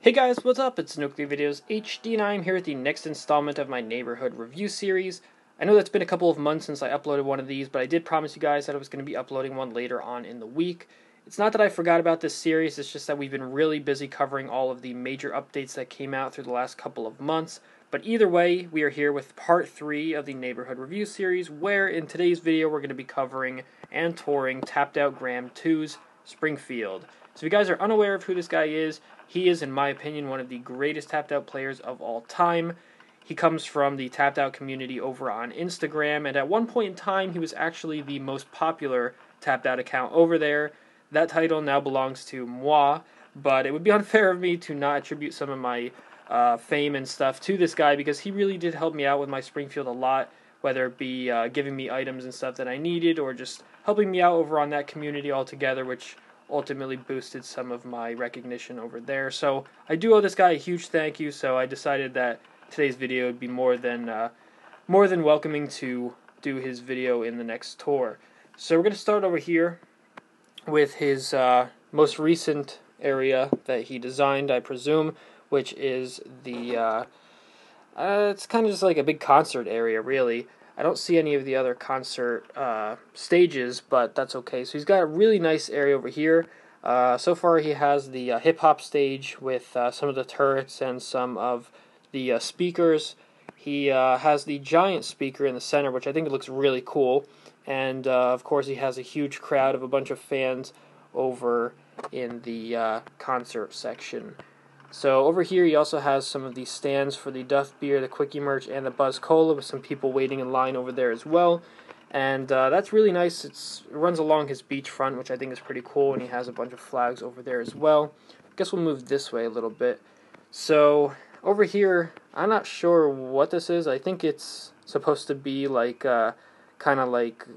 Hey guys, what's up? It's NuclearVideosHD and I'm here with the next installment of my neighborhood review series. I know that's been a couple of months since I uploaded one of these, but I did promise you guys that I was going to be uploading one later on in the week. It's not that I forgot about this series, it's just that we've been really busy covering all of the major updates that came out through the last couple of months. But either way, we are here with part 3 of the neighborhood review series, where in today's video we're going to be covering and touring TappedOutGram2's Springfield. So if you guys are unaware of who this guy is, he is, in my opinion, one of the greatest tapped out players of all time. He comes from the tapped out community over on Instagram, and at one point in time, he was actually the most popular tapped out account over there. That title now belongs to moi, but it would be unfair of me to not attribute some of my fame and stuff to this guy, because he really did help me out with my Springfield a lot, whether it be giving me items and stuff that I needed, or just helping me out over on that community altogether, which ultimately boosted some of my recognition over there. So I do owe this guy a huge thank you, so I decided that today's video would be more than welcoming to do his video in the next tour. So we're going to start over here with his most recent area that he designed, I presume, which is the it's kind of just like a big concert area, really. I don't see any of the other concert stages, but that's okay. So he's got a really nice area over here. So far he has the hip-hop stage with some of the turrets and some of the speakers. He has the giant speaker in the center, which I think looks really cool. And, of course, he has a huge crowd of a bunch of fans over in the concert section. So over here he also has some of these stands for the Duff Beer, the Quickie Merch, and the Buzz Cola, with some people waiting in line over there as well. And that's really nice. It runs along his beachfront, which I think is pretty cool, and he has a bunch of flags over there as well. I guess we'll move this way a little bit. So over here, I'm not sure what this is. I think it's supposed to be like kind of like,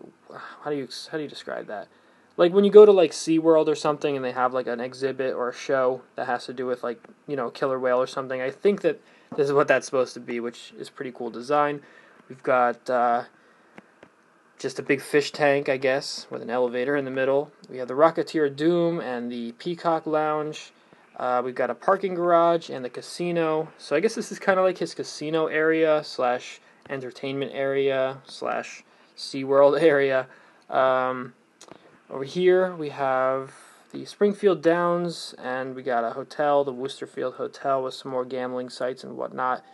how do you describe that? Like when you go to like SeaWorld or something and they have like an exhibit or a show that has to do with like, you know, killer whale or something. I think that this is what that's supposed to be, which is pretty cool design. We've got just a big fish tank, I guess, with an elevator in the middle. We have the Rocketeer Doom and the Peacock Lounge. We've got a parking garage and the casino. So I guess this is kind of like his casino area slash entertainment area slash SeaWorld area. Over here we have the Springfield Downs, and we got a hotel, the Worcesterfield Hotel, with some more gambling sites and whatnot.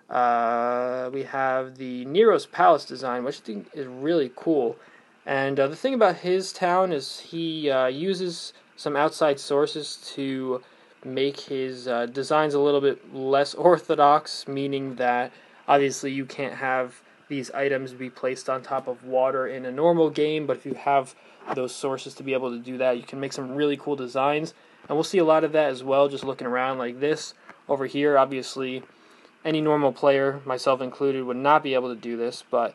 We have the Nero's Palace design, which I think is really cool. And the thing about his town is he uses some outside sources to make his designs a little bit less orthodox, meaning that obviously you can't have these items be placed on top of water in a normal game, but if you have those sources to be able to do that, you can make some really cool designs. And we'll see a lot of that as well, just looking around like this. Over here, obviously, any normal player, myself included, would not be able to do this, but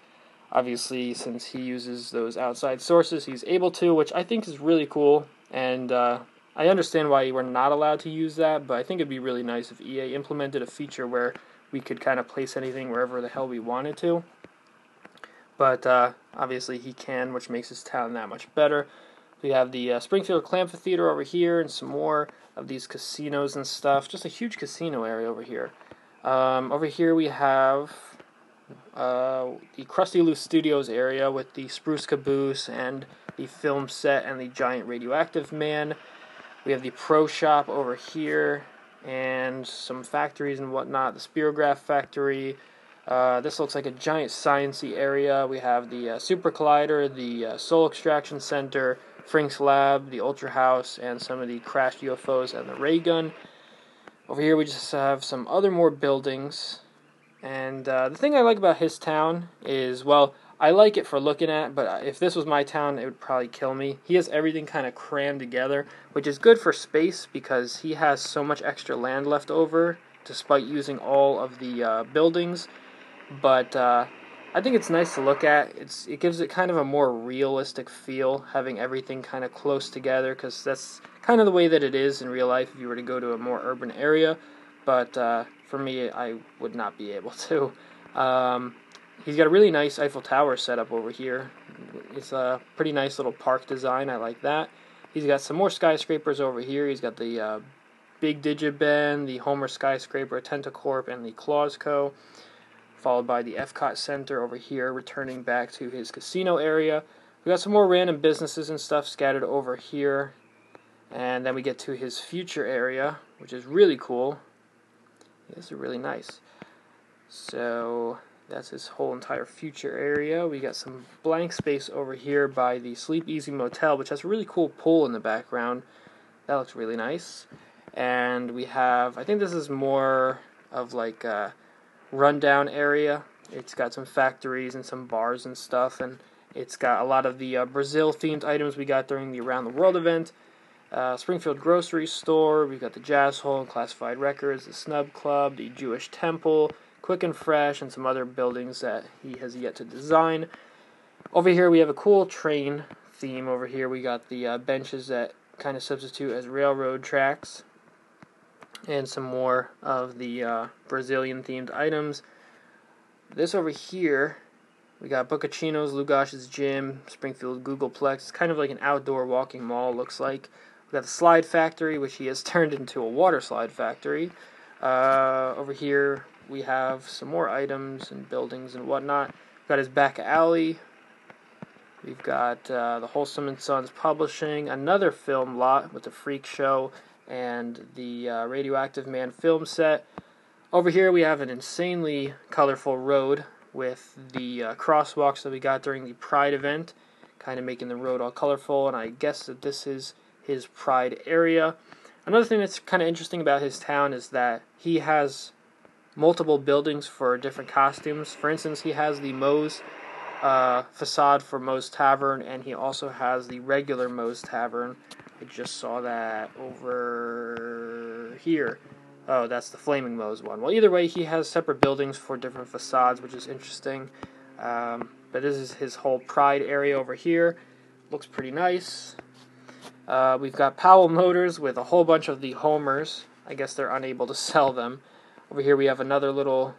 obviously, since he uses those outside sources, he's able to, which I think is really cool. And I understand why we're not allowed to use that, but I think it'd be really nice if EA implemented a feature where we could kind of place anything wherever the hell we wanted to. But obviously he can, which makes his town that much better. We have the Springfield Amphitheater over here, and some more of these casinos and stuff. Just a huge casino area over here. Over here we have the Krusty Lou Studios area with the Spruce Caboose and the film set and the giant radioactive man. We have the Pro Shop over here and some factories and whatnot. The Spirograph Factory. This looks like a giant science-y area. We have the Super Collider, the Soul Extraction Center, Frink's Lab, the Ultra House, and some of the crashed UFOs and the ray gun. Over here we just have some other more buildings. And the thing I like about his town is, well, I like it for looking at, but if this was my town, it would probably kill me. He has everything kind of crammed together, which is good for space because he has so much extra land left over, despite using all of the buildings. But I think it's nice to look at. It gives it kind of a more realistic feel, having everything kind of close together, because that's kind of the way that it is in real life if you were to go to a more urban area. But for me, I would not be able to. He's got a really nice Eiffel Tower set up over here. It's a pretty nice little park design. I like that. He's got some more skyscrapers over here. He's got the Big Digiben, the Homer Skyscraper, Tentacorp, and the Claus Co. Followed by the Epcot Center over here, returning back to his casino area. We got some more random businesses and stuff scattered over here. And then we get to his future area, which is really cool. This is really nice. So that's his whole entire future area. We got some blank space over here by the Sleep Easy Motel, which has a really cool pool in the background. That looks really nice. And we have, I think this is more of like a rundown area. It's got some factories and some bars and stuff, and it's got a lot of the Brazil-themed items we got during the Around the World event. Springfield Grocery Store, we've got the Jazz Hole and Classified Records, the Snub Club, the Jewish Temple, Quick and Fresh, and some other buildings that he has yet to design. Over here we have a cool train theme. Over here we got the benches that kind of substitute as railroad tracks, and some more of the Brazilian-themed items. This over here, we got Bocacino's, Lugash's Gym, Springfield Googleplex. It's kind of like an outdoor walking mall, looks like. We got the Slide Factory, which he has turned into a water slide factory. Over here, we have some more items and buildings and whatnot. We've got his back alley. We've got the Wholesome & Sons Publishing, another film lot with the Freak Show and the Radioactive Man film set. Over here, we have an insanely colorful road with the crosswalks that we got during the Pride event, kind of making the road all colorful, and I guess that this is his Pride area. Another thing that's kind of interesting about his town is that he has multiple buildings for different costumes. For instance, he has the Moe's facade for Moe's Tavern, and he also has the regular Moe's Tavern. I just saw that over here. Oh, that's the Flaming Moe's one. Well, either way, he has separate buildings for different facades, which is interesting. But this is his whole Pride area over here. Looks pretty nice. We've got Powell Motors with a whole bunch of the Homers. I guess they're unable to sell them. Over here we have another little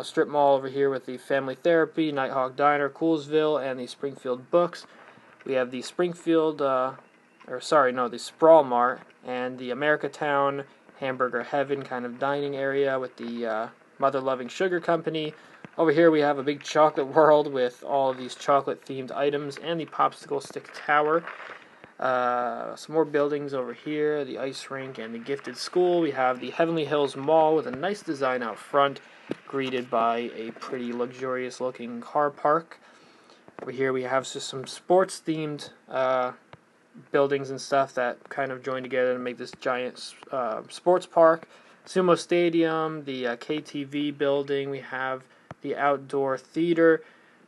strip mall over here with the Family Therapy, Nighthawk Diner, Coolsville, and the Springfield Books. We have the the Sprawl Mart and the Americatown Hamburger Heaven kind of dining area with the Mother Loving Sugar Company. Over here we have a big chocolate world with all of these chocolate-themed items and the Popsicle Stick Tower. Some more buildings over here, the ice rink and the gifted school. We have the Heavenly Hills Mall with a nice design out front, greeted by a pretty luxurious looking car park. Over here we have just some sports themed buildings and stuff that kind of join together to make this giant sports park. Sumo Stadium, the KTV building. We have the outdoor theater,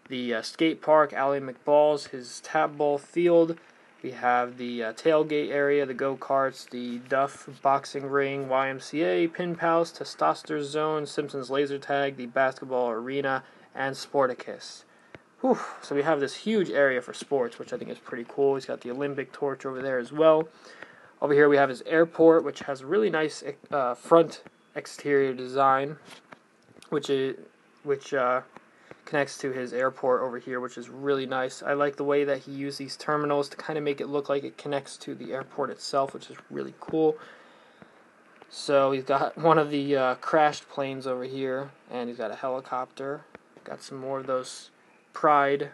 the skate park, Ally McBall's, his tap ball field. We have the tailgate area, the go-karts, the Duff boxing ring, YMCA, Pin Pals, Testoster Zone, Simpsons laser tag, the basketball arena, and Sporticus. Whew. So we have this huge area for sports, which I think is pretty cool. He's got the Olympic torch over there as well. Over here we have his airport, which has a really nice front exterior design, which connects to his airport over here, which is really nice. I like the way that he used these terminals to kind of make it look like it connects to the airport itself, which is really cool. So he's got one of the crashed planes over here, and he's got a helicopter. Got some more of those pride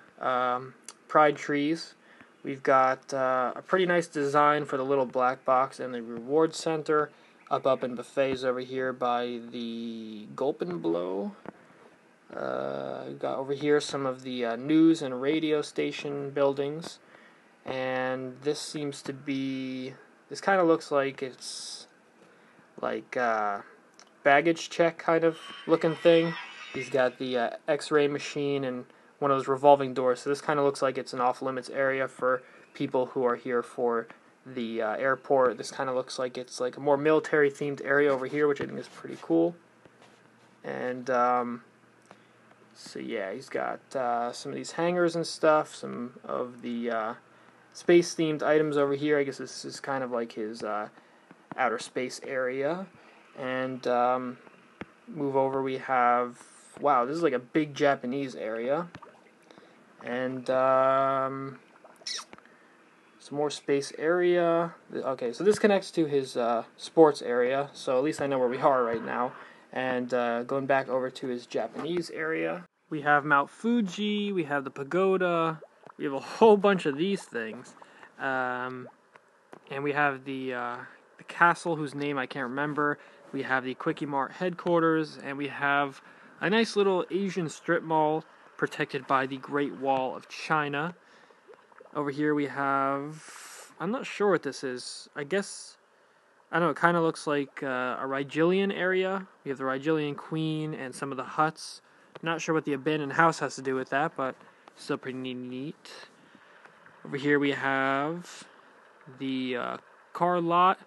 trees. We've got a pretty nice design for the little black box and the reward center. Up in buffets over here by the Gulp and Blow. We've got over here some of the news and radio station buildings, and this seems to be, this kind of looks like it's like baggage check kind of looking thing. He's got the x-ray machine and one of those revolving doors, so this kind of looks like it's an off-limits area for people who are here for the airport. This kind of looks like it's like a more military-themed area over here, which I think is pretty cool. And so yeah, he's got some of these hangars and stuff, some of the space-themed items over here. I guess this is kind of like his outer space area. And move over, we have, wow, this is like a big Japanese area. And Some more space area. Okay, so this connects to his sports area, so at least I know where we are right now. And going back over to his Japanese area. We have Mount Fuji, we have the pagoda, we have a whole bunch of these things. And we have the castle whose name I can't remember. We have the Quickie Mart headquarters, and we have a nice little Asian strip mall protected by the Great Wall of China. Over here we have, I'm not sure what this is. I guess, I don't know, it kind of looks like a Rigelian area. We have the Rigelian Queen and some of the huts. I'm not sure what the abandoned house has to do with that, but still pretty neat. Over here we have the car lot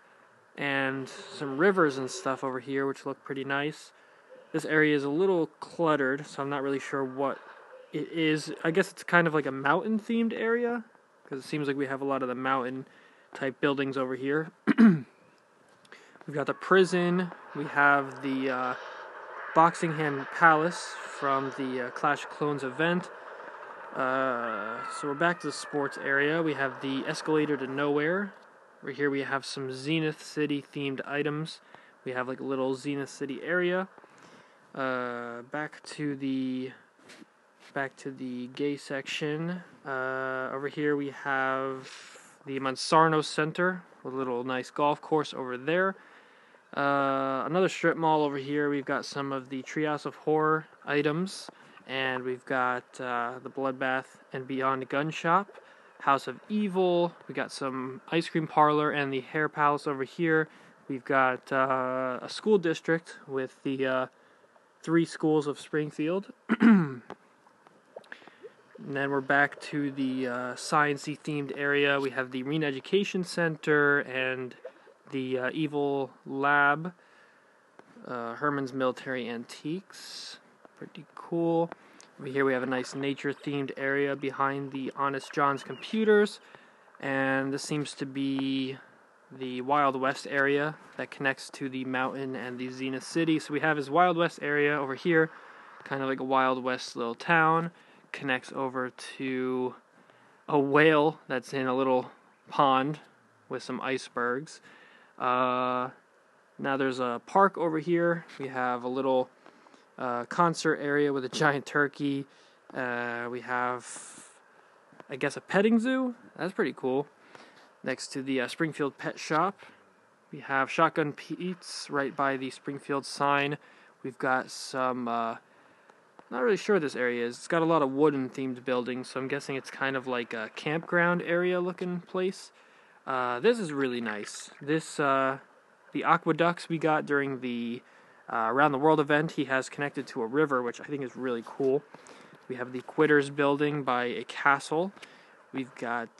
and some rivers and stuff over here, which look pretty nice. This area is a little cluttered, so I'm not really sure what it is. I guess it's kind of like a mountain-themed area, because it seems like we have a lot of the mountain-type buildings over here. We've got the prison. We have the Boxingham Palace from the Clash of Clones event. So we're back to the sports area. We have the escalator to nowhere. Over here we have some Zenith City themed items. We have like a little Zenith City area. Back to the gay section. Over here we have the Mansarno Center, a little nice golf course over there. Another strip mall over here. We've got some of the Treehouse of Horror items, and we've got the Bloodbath and Beyond gun shop, House of Evil. We got some ice cream parlor and the Hair Palace over here. We've got a school district with the 3 schools of Springfield. And then we're back to the science-y themed area. We have the Marine Education Center and the Evil Lab. Herman's Military Antiques. Pretty cool. Over here we have a nice nature-themed area behind the Honest John's computers. And this seems to be the Wild West area that connects to the mountain and the Zenith City. So we have his Wild West area over here, kind of like a Wild West little town. Connects over to a whale that's in a little pond with some icebergs. Now there's a park over here. We have a little concert area with a giant turkey. We have, I guess, a petting zoo. That's pretty cool. Next to the Springfield Pet Shop. We have Shotgun Pete's right by the Springfield sign. We've got some not really sure what this area is. It's got a lot of wooden themed buildings, so I'm guessing it's kind of like a campground area looking place. This is really nice. This, the aqueducts we got during the Around the World event, he has connected to a river, which I think is really cool. We have the Quitters building by a castle. We've got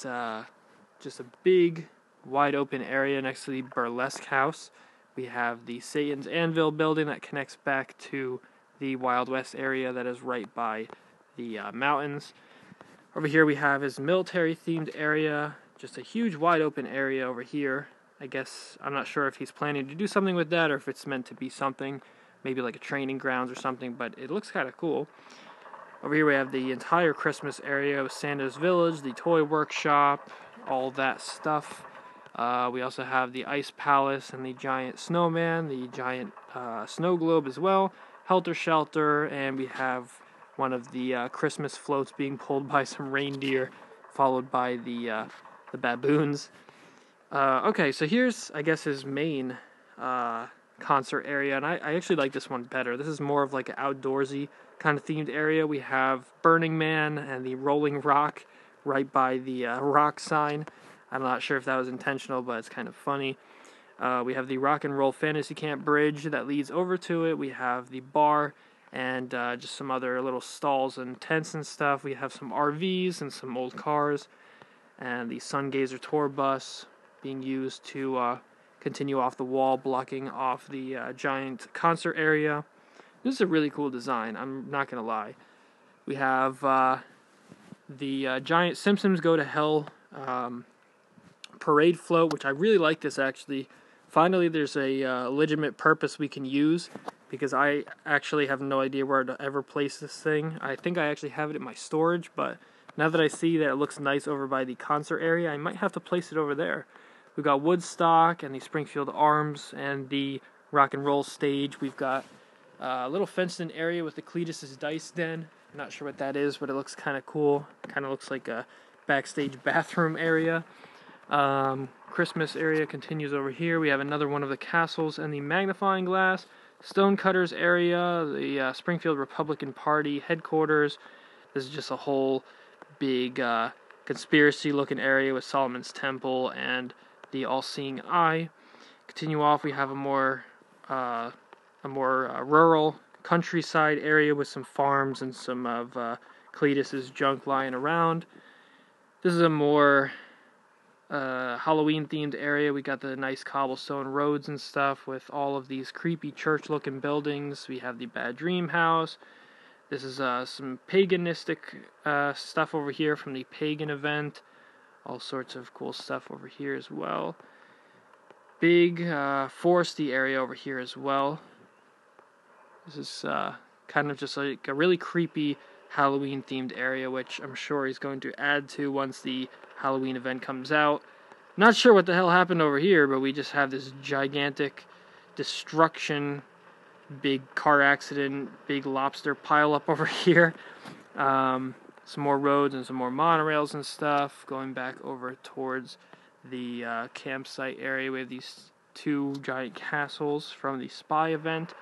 just a big, wide open area next to the Burlesque House. We have the Satan's Anvil building that connects back to the Wild West area that is right by the mountains. Over here we have his military-themed area, just a huge wide open area over here. I guess, I'm not sure if he's planning to do something with that or if it's meant to be something, maybe like a training grounds or something, but it looks kind of cool. Over here we have the entire Christmas area with Santa's Village, the toy workshop, all that stuff. We also have the Ice Palace and the giant snowman, the giant snow globe as well. Helter Shelter, and we have one of the Christmas floats being pulled by some reindeer, followed by the baboons. Okay, so here's, I guess, his main concert area, and I actually like this one better. This is more of like an outdoorsy kind of themed area. We have Burning Man and the Rolling Rock right by the rock sign. I'm not sure if that was intentional, but it's kind of funny. We have the Rock and Roll Fantasy Camp Bridge that leads over to it. We have the bar and just some other little stalls and tents and stuff. We have some RVs and some old cars. And the Sungazer tour bus being used to continue off the wall, blocking off the giant concert area. This is a really cool design, I'm not going to lie. We have the giant Simpsons Go to Hell parade float, which I really like this actually. Finally, there's a legitimate purpose we can use, because I actually have no idea where to ever place this thing. I think I actually have it in my storage, but Now that I see that it looks nice over by the concert area, I might have to place it over there. We've got Woodstock and the Springfield Arms and the rock and roll stage. We've got a little fenced-in area with the Cletus's Dice Den. I'm not sure what that is, but it looks kind of cool. Kind of looks like a backstage bathroom area. Christmas area continues over here. We have another one of the castles and the magnifying glass. Stonecutters area, the Springfield Republican Party headquarters. This is just a whole big conspiracy-looking area with Solomon's Temple and the All-Seeing Eye. Continue off, we have a more rural countryside area with some farms and some of Cletus's junk lying around. This is a more Halloween-themed area. We got the nice cobblestone roads and stuff with all of these creepy church-looking buildings. We have the Bad Dream House. This is some paganistic stuff over here from the pagan event. All sorts of cool stuff over here as well. Big foresty area over here as well. This is kind of just like a really creepy Halloween-themed area, which I'm sure he's going to add to once the Halloween event comes out. Not sure what the hell happened over here, but we just have this gigantic destruction, big car accident, big lobster pile up over here. Some more roads and some more monorails and stuff. Going back over towards the campsite area, we have these two giant castles from the spy event.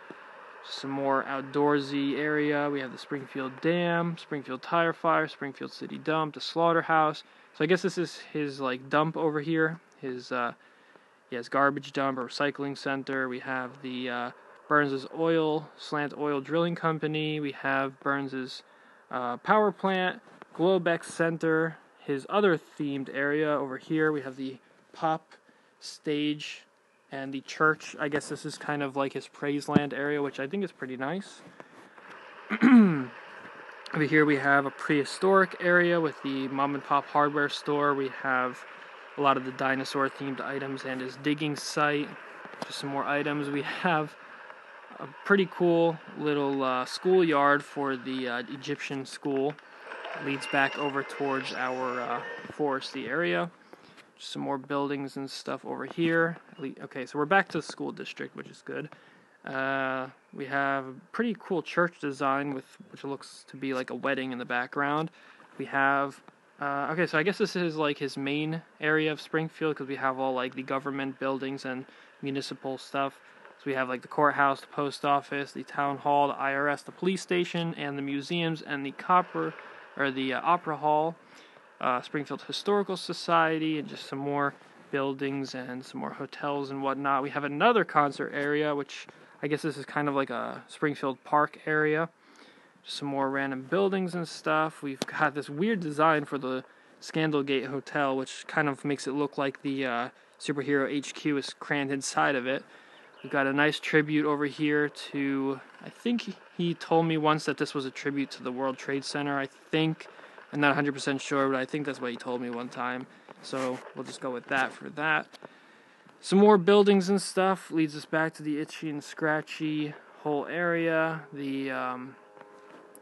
Some more outdoorsy area. We have the Springfield Dam, Springfield Tire Fire, Springfield City Dump, the Slaughterhouse. So I guess this is his like dump over here. His garbage dump or recycling center. We have the Burns's Slant Oil Drilling Company. We have Burns's power plant, Globex Center. His other themed area over here. We have the pop stage and the church. I guess this is kind of like his Praiseland area, which I think is pretty nice. Over here we have a prehistoric area with the mom and pop hardware store. We have a lot of the dinosaur themed items and his digging site. Just some more items. We have a pretty cool little schoolyard for the Egyptian school. It leads back over towards our foresty area. Just some more buildings and stuff over here. Okay, so we're back to the school district, which is good. We have a pretty cool church design which looks to be like a wedding in the background. We have okay, so I guess this is like his main area of Springfield because we have all like the government buildings and municipal stuff. So we have like the courthouse, the post office, the town hall, the IRS, the police station, and the museums and the opera hall. Springfield Historical Society, and just some more buildings and some more hotels and whatnot. We have another concert area, which I guess this is kind of like a Springfield Park area. Just some more random buildings and stuff. We've got this weird design for the Scandalgate Hotel, which kind of makes it look like the superhero HQ is crammed inside of it. We've got a nice tribute over here to, I think he told me once that this was a tribute to the World Trade Center, I think. I'm not 100% sure, but I think that's what he told me one time. So we'll just go with that for that. Some more buildings and stuff leads us back to the itchy and scratchy whole area.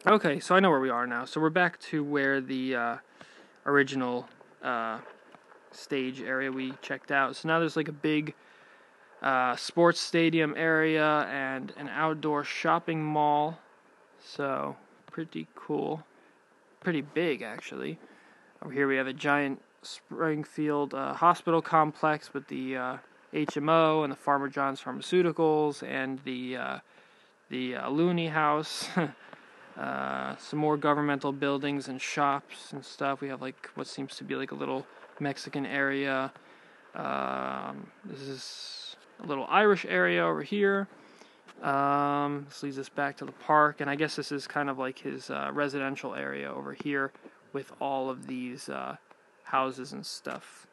Okay, so I know where we are now. So we're back to where the original stage area we checked out. So now there's like a big sports stadium area and an outdoor shopping mall. So pretty cool. Pretty big, actually. Over here we have a giant Springfield hospital complex with the HMO and the Farmer John's Pharmaceuticals and the Looney House. Some more governmental buildings and shops and stuff. We have like what seems to be like a little Mexican area. This is a little Irish area over here. This leads us back to the park, and I guess this is kind of like his residential area over here with all of these houses and stuff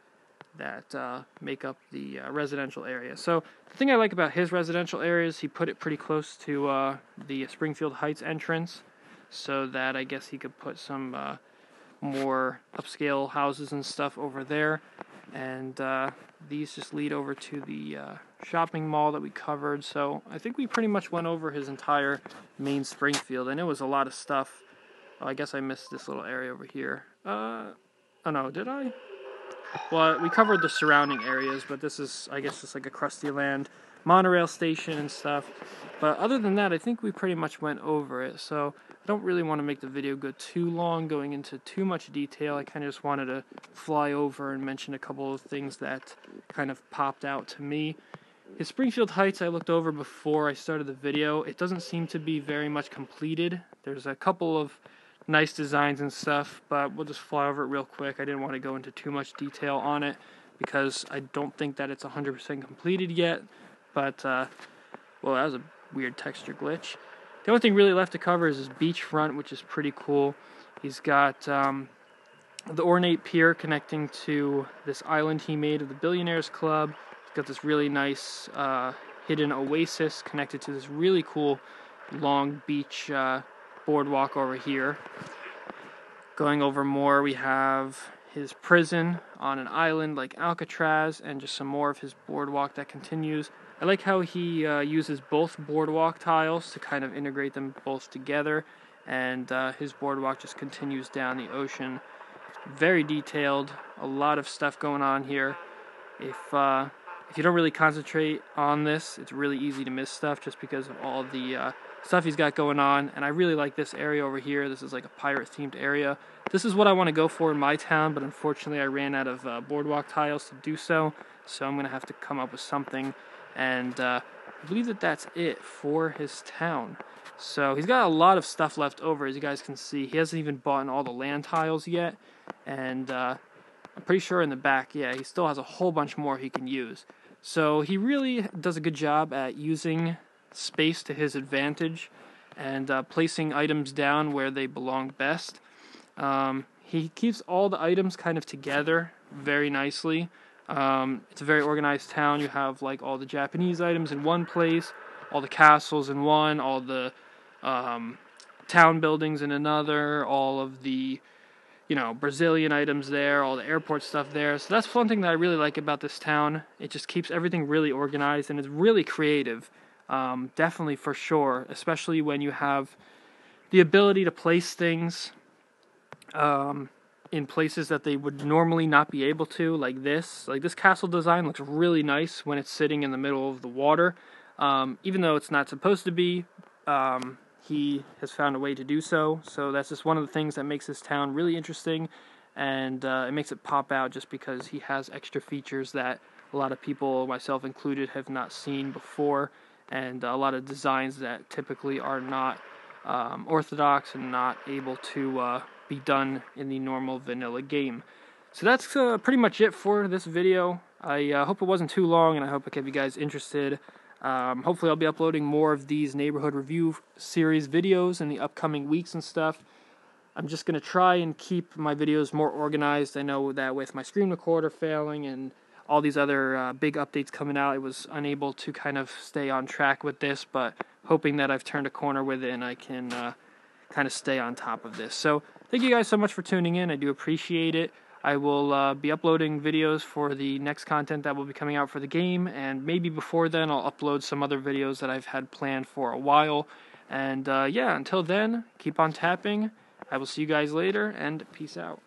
that make up the residential area. So the thing I like about his residential area is he put it pretty close to the Springfield Heights entrance, so that I guess he could put some more upscale houses and stuff over there. And these just lead over to the shopping mall that we covered. So I think we pretty much went over his entire main Springfield, and it was a lot of stuff. Oh, I guess I missed this little area over here. Oh no, did I? Well, we covered the surrounding areas, but this is, I guess, just like a crusty land monorail station and stuff. But other than that, I think we pretty much went over it. So I don't really want to make the video go too long, going into too much detail. I kind of just wanted to fly over and mention a couple of things that kind of popped out to me. His Springfield Heights I looked over before I started the video. It doesn't seem to be very much completed. There's a couple of nice designs and stuff, but we'll just fly over it real quick. I didn't want to go into too much detail on it because I don't think that it's 100% completed yet. But, well, that was a weird texture glitch. The only thing really left to cover is his beachfront, which is pretty cool. He's got the ornate pier connecting to this island he made of the Billionaires Club. He's got this really nice hidden oasis connected to this really cool long beach boardwalk over here. Going over more, we have his prison on an island like Alcatraz, and just some more of his boardwalk that continues. I like how he uses both boardwalk tiles to kind of integrate them both together, and his boardwalk just continues down the ocean. Very detailed, a lot of stuff going on here. If you don't really concentrate on this, it's really easy to miss stuff just because of all the stuff he's got going on. And I really like this area over here. This is like a pirate-themed area. This is what I want to go for in my town, but unfortunately I ran out of boardwalk tiles to do so. So I'm going to have to come up with something. And I believe that that's it for his town. So he's got a lot of stuff left over, as you guys can see. He hasn't even bought all the land tiles yet. And I'm pretty sure in the back, yeah, he still has a whole bunch more he can use. So he really does a good job at using space to his advantage and placing items down where they belong best. He keeps all the items kind of together very nicely. It's a very organized town. You have like all the Japanese items in one place, all the castles in one, all the town buildings in another, all of the Brazilian items there, all the airport stuff there. So that's one thing that I really like about this town. It just keeps everything really organized, and it's really creative. Definitely, for sure, especially when you have the ability to place things in places that they would normally not be able to, like this. Like this castle design looks really nice when it's sitting in the middle of the water. Even though it's not supposed to be, he has found a way to do so. So that's just one of the things that makes this town really interesting, and it makes it pop out just because he has extra features that a lot of people, myself included, have not seen before, and a lot of designs that typically are not orthodox and not able to be done in the normal vanilla game. So that's pretty much it for this video. I hope it wasn't too long, and I hope it kept you guys interested. Hopefully I'll be uploading more of these neighborhood review series videos in the upcoming weeks and stuff. I'm just going to try and keep my videos more organized. I know that with my screen recorder failing and all these other big updates coming out, I was unable to kind of stay on track with this, but hoping that I've turned a corner with it and I can kind of stay on top of this. So thank you guys so much for tuning in. I do appreciate it. I will be uploading videos for the next content that will be coming out for the game, and maybe before then I'll upload some other videos that I've had planned for a while. And yeah, until then, keep on tapping. I will see you guys later, and peace out.